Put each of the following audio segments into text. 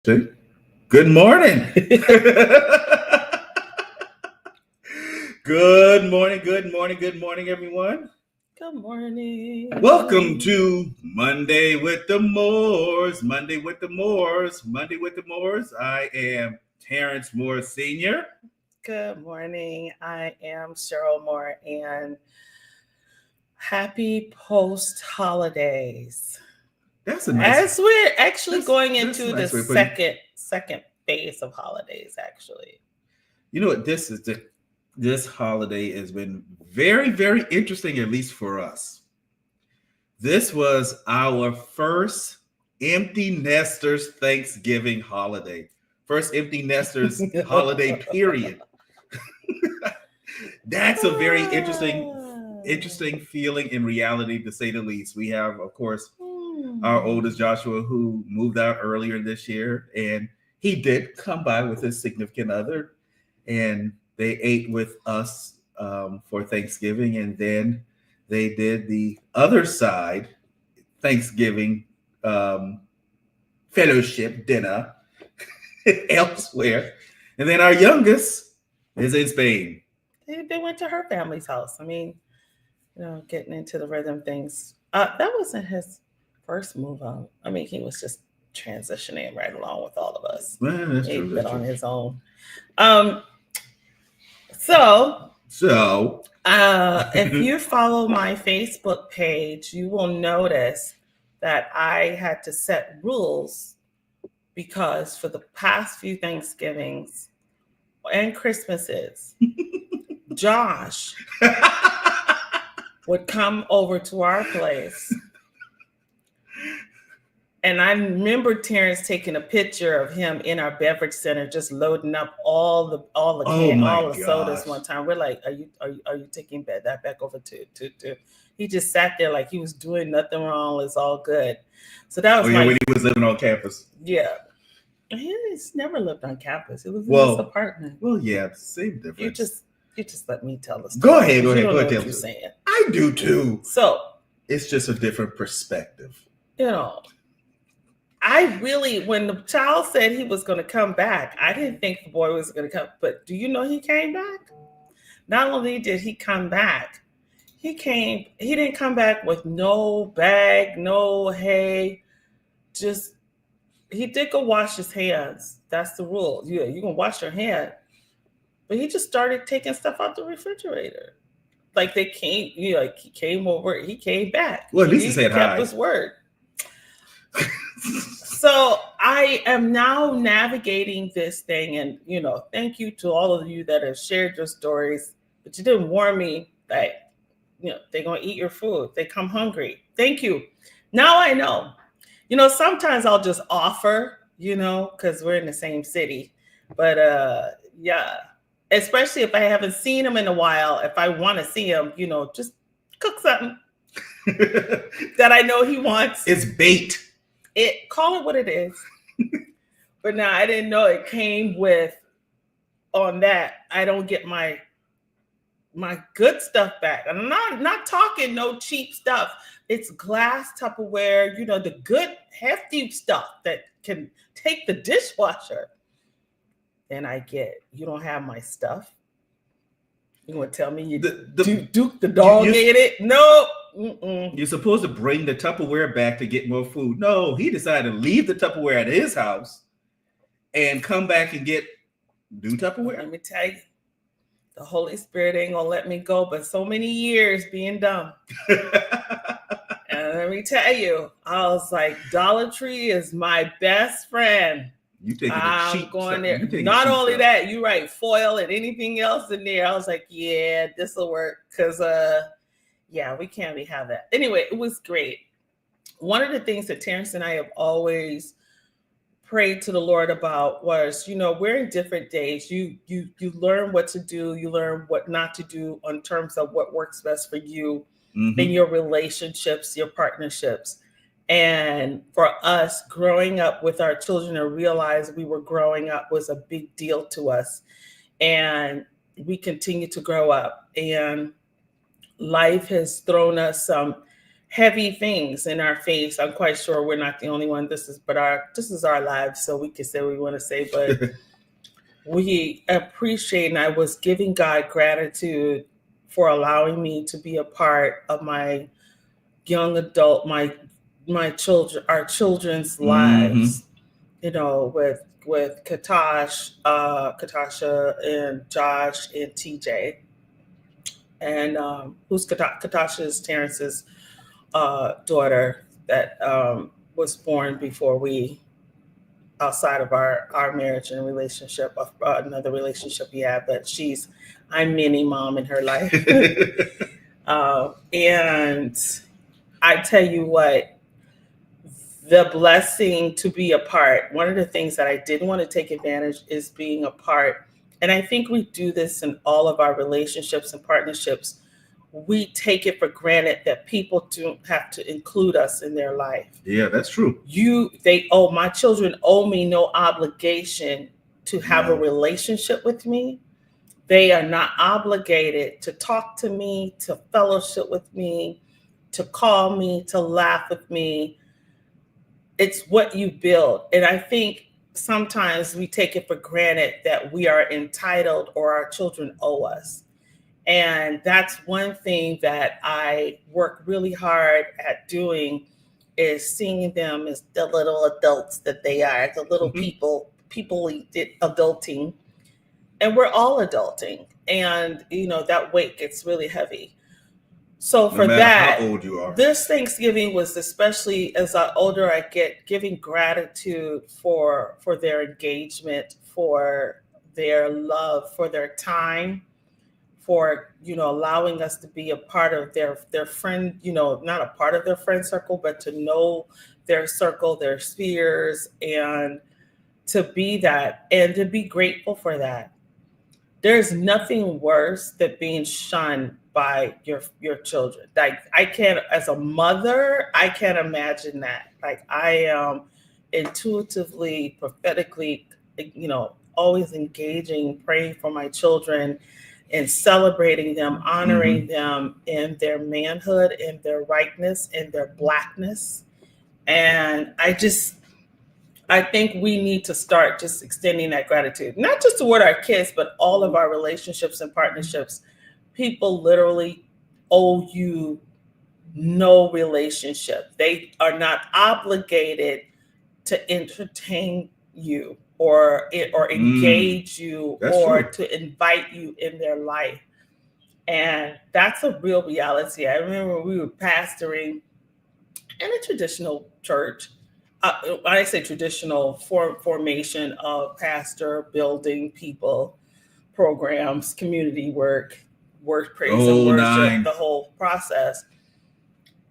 See? Good morning. Good morning, good morning, good morning, everyone. Good morning. Welcome to Monday with the Moors. Monday with the Moors. Monday with the Moors. I am Terrence Moore Sr. Good morning. I am Cheryl Moore, and happy post holidays. That's a nice. As we're actually that's- going that's into a nice the way of putting it. second phase of holidays, actually. You know what? This holiday has been very, very interesting, at least for us. This was our first empty nesters Thanksgiving holiday. First empty nesters holiday period. That's a very interesting feeling in reality, to say the least. We have, of course, our oldest Joshua, who moved out earlier this year, and he did come by with his significant other, and they ate with us for Thanksgiving, and then they did the other side Thanksgiving fellowship dinner elsewhere, and then our youngest is in Spain. They went to her family's house. I mean, getting into the rhythm things. That wasn't his first move on. I mean, he was just transitioning right along with all of us. Well, that's He'd true. been on his own. So if you follow my Facebook page, you will notice that I had to set rules because for the past few Thanksgivings and Christmases, Josh would come over to our place. And I remember Terrence taking a picture of him in our beverage center, just loading up all the sodas one time. We're like, are you taking that back over to? He just sat there like he was doing nothing wrong. It's all good. So that was when he was living on campus. Yeah. He's never lived on campus. He was in his apartment. Well, yeah, same difference. You just let me tell the story. Go ahead. Go ahead. What you're saying. I do too. So it's just a different perspective. I really, when the child said he was going to come back, I didn't think the boy was going to come. But do you know he came back? Not only did he come back, he didn't come back with no bag, no hay. Just, he did go wash his hands. That's the rule. Yeah, you can wash your hand. But he just started taking stuff out the refrigerator. Like they came, he came over, he came back. Well, at least he said hi. He kept his word. So I am now navigating this thing, and thank you to all of you that have shared your stories, but you didn't warn me that they're gonna eat your food. They come hungry. Thank you. Now I know. Sometimes I'll just offer, because we're in the same city. But yeah, especially if I haven't seen him in a while, if I want to see him, just cook something that I know he wants. It's bait. Call it what it is. But now I didn't know it came with, on that, I don't get my good stuff back. I'm not talking no cheap stuff. It's glass Tupperware, the good hefty stuff that can take the dishwasher. Then I get, you don't have my stuff. You want to tell me Duke the dog ate it? No. Mm-mm. You're supposed to bring the Tupperware back to get more food. No, he decided to leave the Tupperware at his house and come back and get new Tupperware. Let me tell you, the Holy Spirit ain't gonna let me go, but so many years being dumb. And let me tell you, I was like, Dollar Tree is my best friend. You taking I'm cheap going stuff. there. Not only that, you write foil and anything else in there. I was like, yeah, this will work. Because yeah, we can't have that. Anyway, it was great. One of the things that Terrence and I have always prayed to the Lord about was, we're in different days. You learn what to do. You learn what not to do in terms of what works best for you in your relationships, your partnerships. And for us, growing up with our children and realize we were growing up was a big deal to us. And we continue to grow up. And life has thrown us some heavy things in our face. I'm quite sure we're not the only one. This is our lives, so we can say what we want to say, but we appreciate, and I was giving God gratitude for allowing me to be a part of my young adult, my children, our children's lives, you know, with Katasha and Josh and TJ. And who's Katasha is Terrence's daughter that was born before we, outside of our marriage and relationship, another relationship we had, but I'm mini mom in her life. And I tell you what, the blessing to be a part, one of the things that I didn't want to take advantage is being a part. And I think we do this in all of our relationships and partnerships. We take it for granted that people don't have to include us in their life. Yeah, that's true. My children owe me no obligation to have a relationship with me. They are not obligated to talk to me, to fellowship with me, to call me, to laugh with me. It's what you build. And I think sometimes we take it for granted that we are entitled or our children owe us. And that's one thing that I work really hard at doing, is seeing them as the little adults that they are, the little people adulting. And we're all adulting. And, you know, that weight gets really heavy. So for that, how old you are, this Thanksgiving was, especially as older I get, giving gratitude for their engagement, for their love, for their time, for, you know, allowing us to be a part of their friend, you know, not a part of their friend circle, but to know their circle, their spheres, and to be that, and to be grateful for that. There's nothing worse than being shunned by your children. Like, I can't, as a mother, I can't imagine that. Like, I am intuitively, prophetically, you know, always engaging, praying for my children and celebrating them, honoring them in their manhood, in their rightness, in their Blackness. And I think we need to start just extending that gratitude, not just toward our kids, but all of our relationships and partnerships. People literally owe you no relationship. They are not obligated to entertain you or engage you or to invite you in their life. And that's a real reality. I remember we were pastoring in a traditional church. When I say traditional, formation of pastor, building people, programs, community work, praise and worship, the whole process.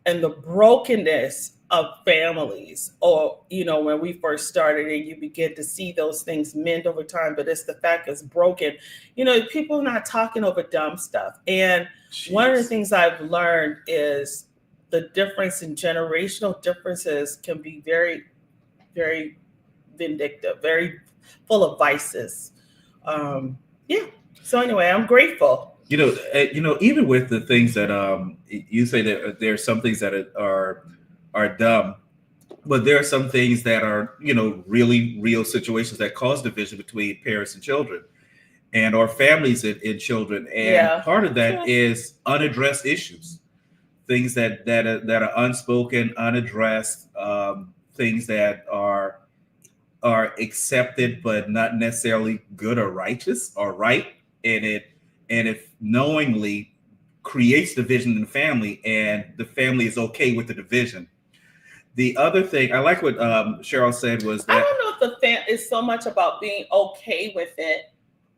And the brokenness of families, or, you know, when we first started and you begin to see those things mend over time, but it's the fact it's broken. You know, people are not talking over dumb stuff. And one of the things I've learned is the difference in generational differences can be very, very vindictive, very full of vices. So anyway, I'm grateful. You know, even with the things that you say that there are some things that are dumb, but there are some things that are, you know, really real situations that cause division between parents and children, and or families and children. And part of that is unaddressed issues, things that are unspoken, unaddressed, things that are accepted but not necessarily good or righteous or right, and if knowingly creates division in the family, and the family is okay with the division. The other thing I like what Cheryl said was that I don't know if it's so much about being okay with it.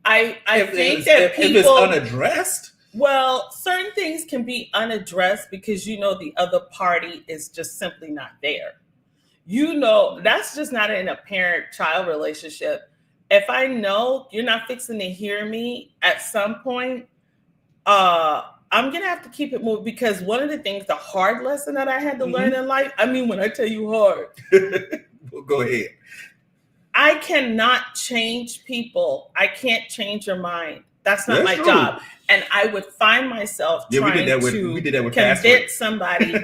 I think that people, if it's unaddressed. Well, certain things can be unaddressed because, you know, the other party is just simply not there. You know, that's just not in a parent-child relationship. If I know you're not fixing to hear me at some point, I'm going to have to keep it moving, because one of the things, the hard lesson that I had to learn in life, I mean, when I tell you hard, well, go ahead. I cannot change people. I can't change your mind. That's not my job. And I would find myself trying to convince somebody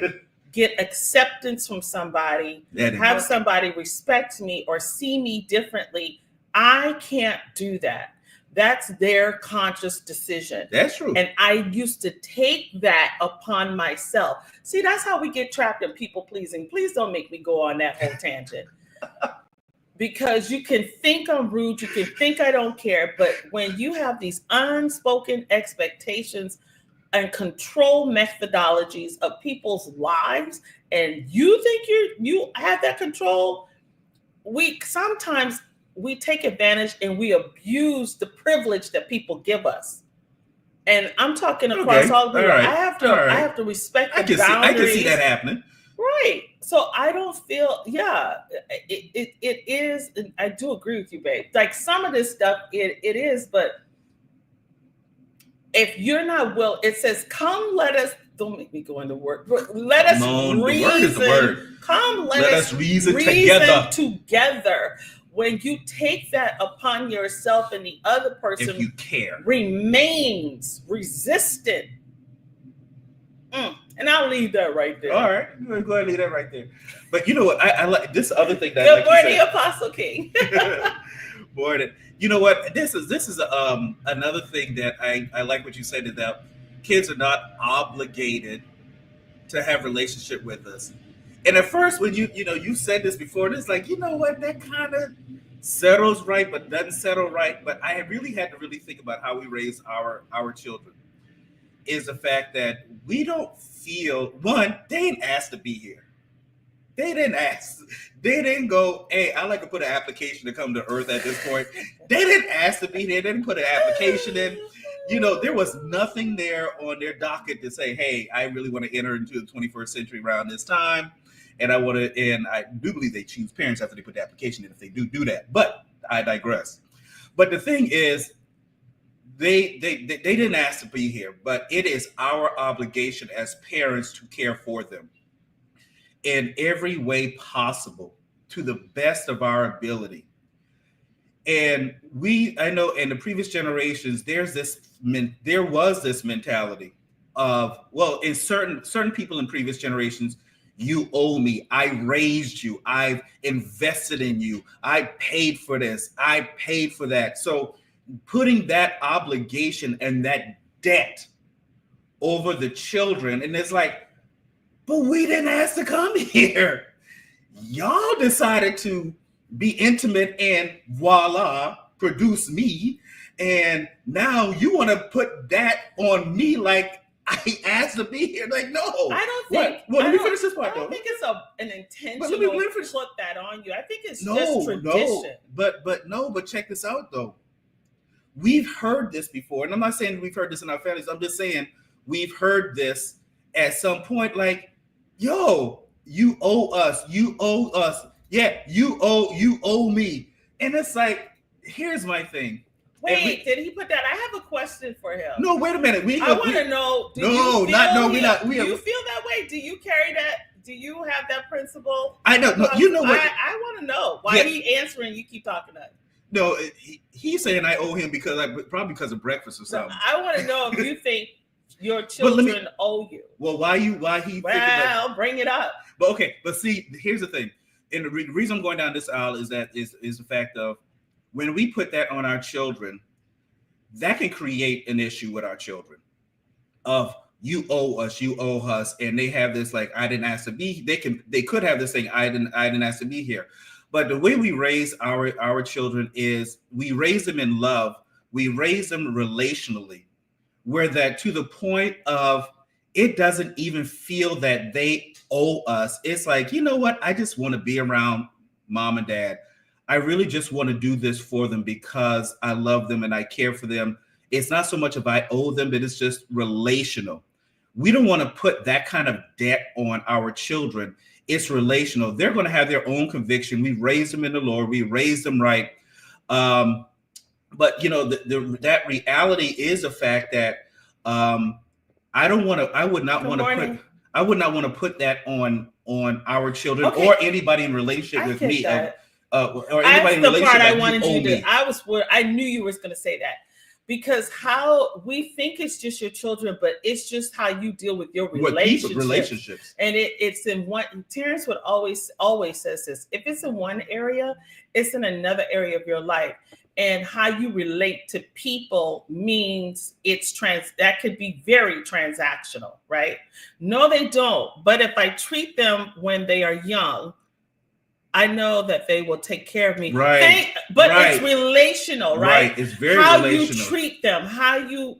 get acceptance from somebody, have somebody respect me or see me differently, I can't do that. That's their conscious decision. That's true. And I used to take that upon myself. See, that's how we get trapped in people pleasing. Please don't make me go on that whole tangent. Because you can think I'm rude, you can think I don't care, but when you have these unspoken expectations and control methodologies of people's lives, and you think you have that control, sometimes we take advantage and we abuse the privilege that people give us. And I'm talking across all the board. I have to respect the boundaries. I can see that happening. Right. So I don't feel, it is, and I do agree with you, babe. Like some of this stuff, it is, but if you're not it says, come, let us, don't make me go into work, but let us reason. The word is the word. Come, let us reason together. When you take that upon yourself and the other person if you care, remains resistant. And I'll leave that right there. All right. Go ahead and leave that right there. But you know what? I like this other thing that Good morning, Apostle King. Morning. You know what? This is another thing that I like what you said, is that kids are not obligated to have relationship with us. And at first, when you said this before, and it's like, you know what, that kind of settles right, but doesn't settle right. But I really had to really think about how we raise our children. Is the fact that we don't feel, one, they didn't ask to be here. They didn't ask. They didn't go, hey, I'd like to put an application to come to Earth at this point. They didn't ask to be there. They didn't put an application in. There was nothing there on their docket to say, hey, I really want to enter into the 21st century around this time. And I do believe they choose parents after they put the application in if they do that. But I digress. But the thing is, They didn't ask to be here, but it is our obligation as parents to care for them in every way possible to the best of our ability. And I know in the previous generations, there was this mentality of, well, in certain people in previous generations, you owe me. I raised you. I've invested in you. I paid for this. I paid for that. So putting that obligation and that debt over the children, and it's like, but we didn't ask to come here. Y'all decided to be intimate and voila, produce me. And now you want to put that on me like I asked to be here. Like, no. I don't think. Well, let me finish this part, I don't think it's an intentional put that on you. I think it's just tradition. But check this out, though. We've heard this before, and I'm not saying we've heard this in our families. I'm just saying we've heard this at some point, like, yo, you owe us. You owe us. Yeah, you owe me. And it's like, here's my thing. Wait, did he put that? I have a question for him. No, wait a minute. I want to know. Do you feel that way? Do you carry that? Do you have that principle? I know. No, you know what? I want to know why he answering. You keep talking to us. No, he's saying I owe him probably because of breakfast or something. No, I want to know if you think your children owe you. Well, why he? Well, bring it up. But okay, but see, here's the thing, and the reason I'm going down this aisle is the fact of when we put that on our children, that can create an issue with our children of you owe us, and they have this like I didn't ask to be. They could have this thing I didn't ask to be here. But the way we raise our children is we raise them in love. We raise them relationally, where that to the point of it doesn't even feel that they owe us. It's like, you know what? I just want to be around mom and dad. I really just want to do this for them because I love them and I care for them. It's not so much if I owe them, but it's just relational. We don't want to put that kind of debt on our children. It's relational. They're going to have their own conviction. We raised them in the Lord. We raised them right. But that reality is a fact that I would not want to put that on our children or anybody in relationship with me. Or anybody in relationship. I knew you were going to say that, because how we think it's just your children, but it's just how you deal with your relationships. And it's in one. Terrence would always says this: if it's in one area, it's in another area of your life. And how you relate to people means that could be very transactional, right? No, they don't. But if I treat them when they are young, I know that they will take care of me. Right. It's relational, right? It's very how relational. You treat them, how you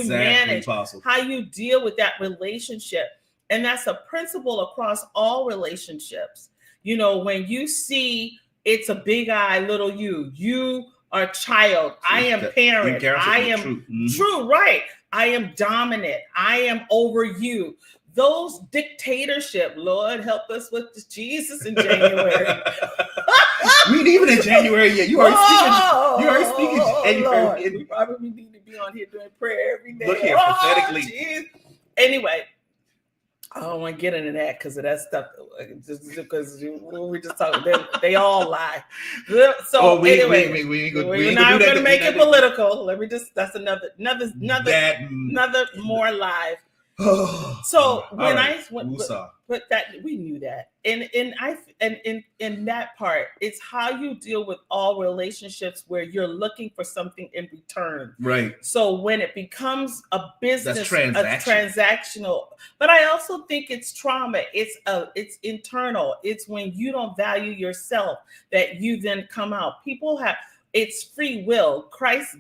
manage, possible. how you deal with that relationship. And that's a principle across all relationships. You know, when you see it's a big I, little you are child, I am parent, I am true, right? I am dominant, I am over you. Those dictatorship, Lord help us with Jesus in January. We ain't even in January yet. You already speaking January. Lord, we probably need to be on here doing prayer every day. Look here, prophetically. Geez. Anyway, I don't want to get into that because of that stuff. Just because we just talking, they all lie. So anyway, we're not going to make it political. Let me just—that's another more live. So when I went, but that we knew that, and in that part, it's how you deal with all relationships where you're looking for something in return. Right. So when it becomes a business, that's transactional. But I also think it's trauma. It's internal. It's when you don't value yourself that you then come out. It's free will.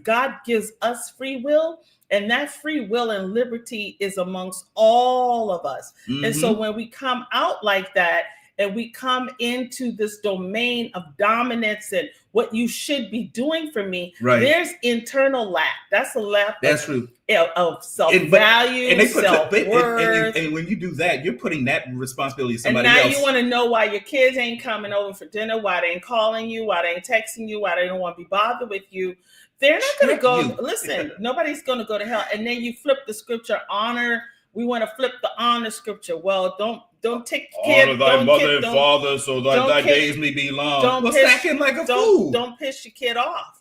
God gives us free will. And that free will and liberty is amongst all of us. Mm-hmm. And so when we come out like that and we come into this domain of dominance and what you should be doing for me, there's internal lack. That's a lack. That's true. Of self-value, self-worth. And when you do that, you're putting that responsibility to somebody else. And now you want to know why your kids ain't coming over for dinner, why they ain't calling you, why they ain't texting you, why they don't want to be bothered with you. They're not going to go, listen, nobody's going to go to hell. And then you flip the scripture, honor. We want to flip the honor scripture. Well, don't take kid. Honor thy mother and father so that thy days may be long. Don't stacking like a fool. Don't piss your kid off.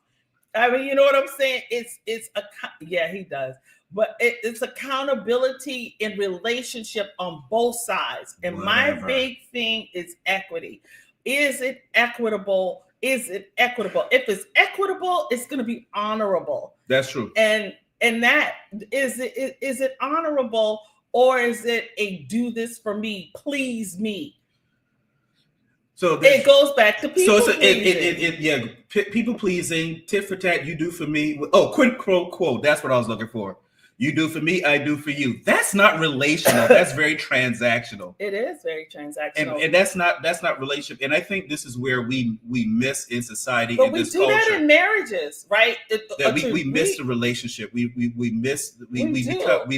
I mean, you know what I'm saying? Yeah, he does. But it's accountability in relationship on both sides. And my big thing is equity. Is it equitable? Is it equitable? If it's equitable, it's going to be honorable. That's true. And that is it honorable, or is it a do this for me, please me? So it goes back to people pleasing. People pleasing, tit for tat, you do for me. Oh, quid pro quo. That's what I was looking for. You do for me, I do for you. That's not relational. That's very transactional. It is very transactional. And that's not relationship. And I think this is where we miss in society. But we do that in marriages, right? We miss the relationship. We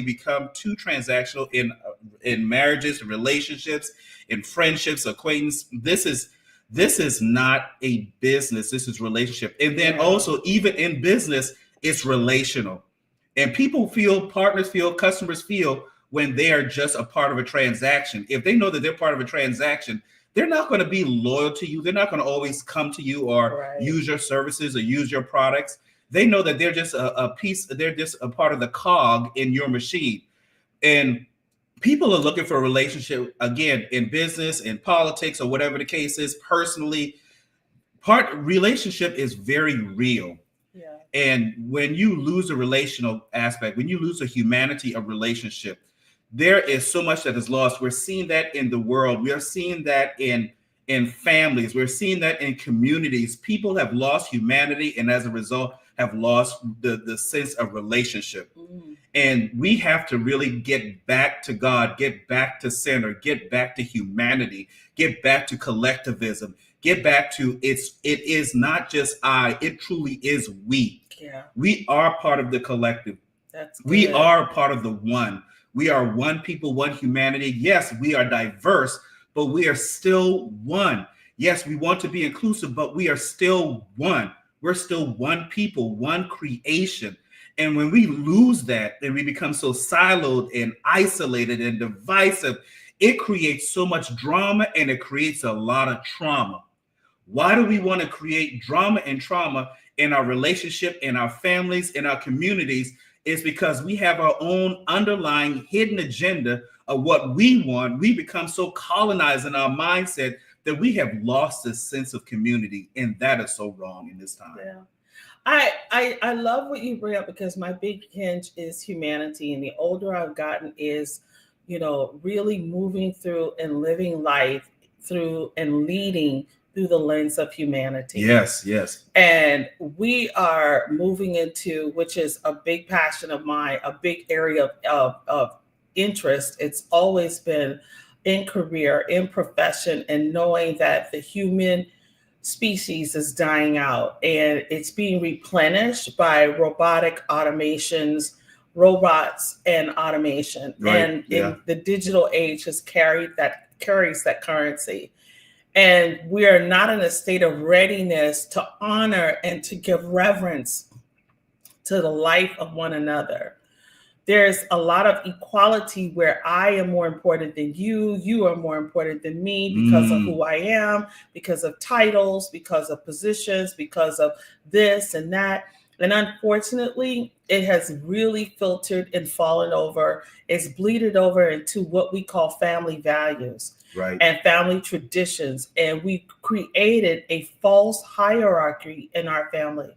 become too transactional in marriages, relationships, in friendships, acquaintance. This is not a business. This is relationship. And then also, even in business, it's relational. And partners feel, customers feel when they are just a part of a transaction. If they know that they're part of a transaction, they're not going to be loyal to you. They're not going to always come to you or use your services or use your products. They know that they're just a piece. They're just a part of the cog in your machine. And people are looking for a relationship, again, in business, in politics, or whatever the case is. Personally, relationship is very real. Yeah. And when you lose a relational aspect, when you lose a humanity of relationship, there is so much that is lost. We're seeing that in the world. We are seeing that in families. We're seeing that in communities. People have lost humanity, and as a result, have lost the sense of relationship. Mm. And we have to really get back to God, get back to center, get back to humanity, get back to collectivism. Get back to it is not just I, it truly is we. Yeah. We are part of the collective. That's good. We are part of the one. We are one people, one humanity. Yes, we are diverse, but we are still one. Yes, we want to be inclusive, but we are still one. We're still one people, one creation. And when we lose that and we become so siloed and isolated and divisive, it creates so much drama and it creates a lot of trauma. Why do we want to create drama and trauma in our relationship, in our families, in our communities, is because we have our own underlying hidden agenda of what we want. We become so colonized in our mindset that we have lost this sense of community, and that is so wrong in this time. Yeah. I love what you bring up, because my big hinge is humanity, and the older I've gotten is, really moving through and living life through and leading through the lens of humanity. Yes, yes. And we are moving into, which is a big passion of mine, a big area of interest. It's always been in career, in profession, and knowing that the human species is dying out and it's being replenished by robotic automations, robots and automation. Right. And in the digital age has carries that currency. And we are not in a state of readiness to honor and to give reverence to the life of one another. There's a lot of equality where I am more important than you, you are more important than me because of who I am, because of titles, because of positions, because of this and that. And unfortunately, it has really filtered and fallen over. It's bleeded over into what we call family values. Right. And family traditions. And we created a false hierarchy in our family.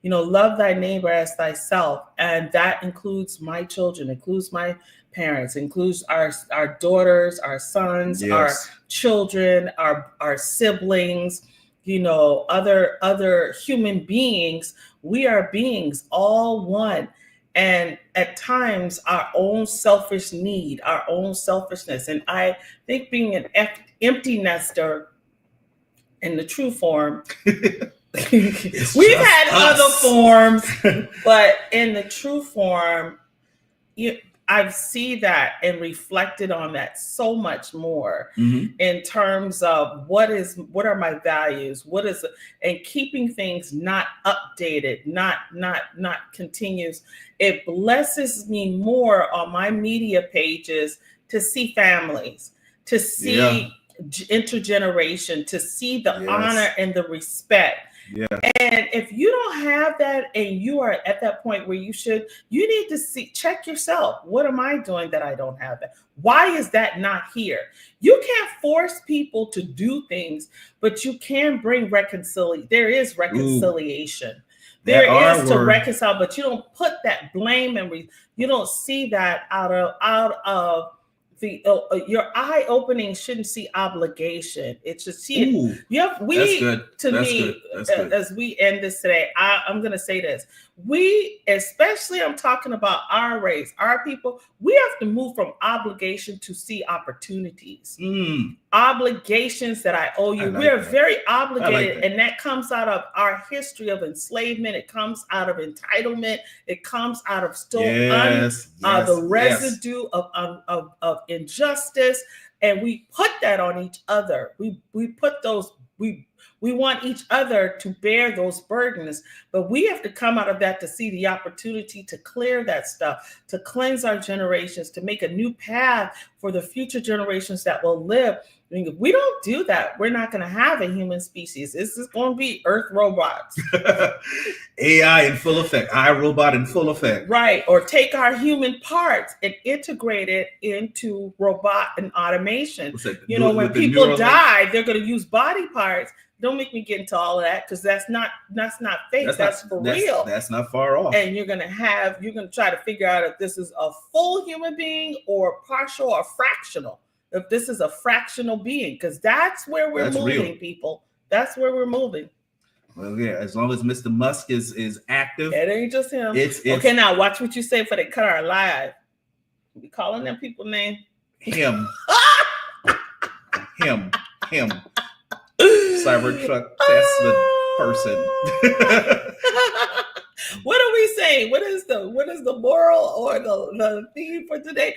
Love thy neighbor as thyself. And that includes my children, includes my parents, includes our daughters, our sons, Yes. our children, our siblings, other human beings. We are beings, all one. And at times our own selfish need, our own selfishness. And I think being an empty nester in the true form, we've had other forms, but in the true form, I've seen that and reflected on that so much more in terms of what are my values, and keeping things not updated, not continuous. It blesses me more on my media pages to see families, to see intergeneration, to see the honor and the respect. Yeah. And if you don't have that and you are at that point where you need to check yourself. What am I doing that I don't have that? Why is that not here? You can't force people to do things, but you can bring reconciliation. There is reconciliation. There is to reconcile, but you don't put that blame and you don't see that out of your eye opening shouldn't see obligation. It should see it. As we end this today, I'm going to say this. Especially I'm talking about our race, our people, we have to move from obligation to see opportunities. Obligations that I owe you. We are very obligated, and that comes out of our history of enslavement. It comes out of entitlement. It comes out of the residue of injustice, and we put that on each other. We put those. We want each other to bear those burdens, but we have to come out of that to see the opportunity to clear that stuff, to cleanse our generations, to make a new path for the future generations that will live. I mean, if we don't do that, we're not going to have a human species. This is going to be Earth robots. AI in full effect, iRobot in full effect. Right. Or take our human parts and integrate it into robot and automation. When people die, they're going to use body parts. Don't make me get into all of that, because that's not fake. That's for real. That's not far off. And you're gonna try to figure out if this is a full human being or partial or fractional. If this is a fractional being, because that's where we're moving, real. People. That's where we're moving. Well, yeah, as long as Mr. Musk is active. It ain't just him. It's okay, now watch what you say before they cut our live. We calling them people name? Him. Him. Cybertruck Tesla person. What are we saying? What is the moral or the theme for today?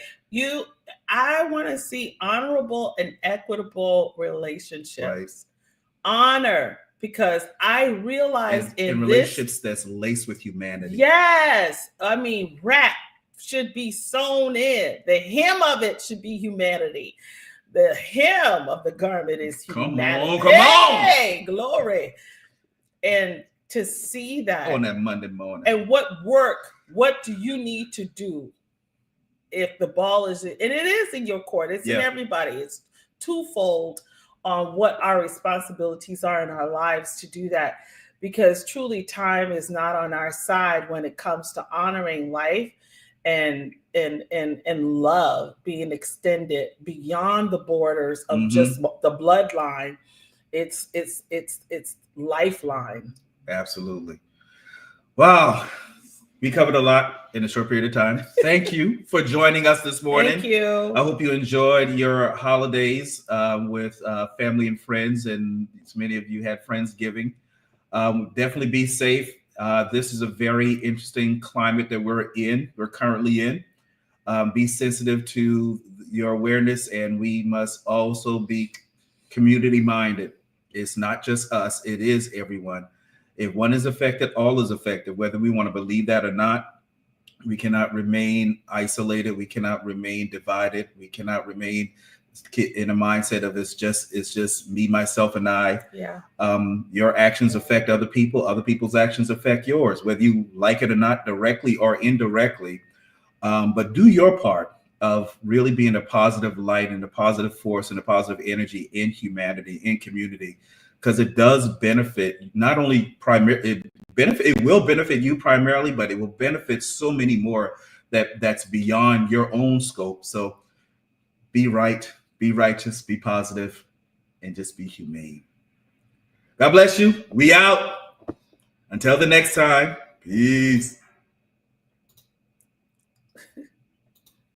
I want to see honorable and equitable relationships. Right. Honor, because I realize in relationships that's laced with humanity. Yes. I mean, rap should be sewn in. The hem of it should be humanity. The hem of the garment is humanity. Come on. Hey, glory. And to see that on that Monday morning. and what do you need to do if the ball is, and it is in your court, it's in everybody, it's twofold on what our responsibilities are in our lives to do that, because truly time is not on our side when it comes to honoring life and love being extended beyond the borders of just the bloodline. It's lifeline. Absolutely. Wow. We covered a lot in a short period of time. Thank you for joining us this morning. Thank you. I hope you enjoyed your holidays with family and friends, and so many of you had Friendsgiving. Definitely be safe. This is a very interesting climate that we're currently in. Be sensitive to your awareness, and we must also be community minded. It's not just us, it is everyone. If one is affected, all is affected, whether we want to believe that or not. We cannot remain isolated. We cannot remain divided. We cannot remain in a mindset of it's just me, myself, and I. Yeah. Your actions affect other people. Other people's actions affect yours, whether you like it or not, directly or indirectly. But do your part of really being a positive light and a positive force and a positive energy in humanity, in community. Because it does benefit not only it will benefit you primarily, but it will benefit so many more that's beyond your own scope. So be right, be righteous, be positive, and just be humane. God bless you. We out. Until the next time. Peace.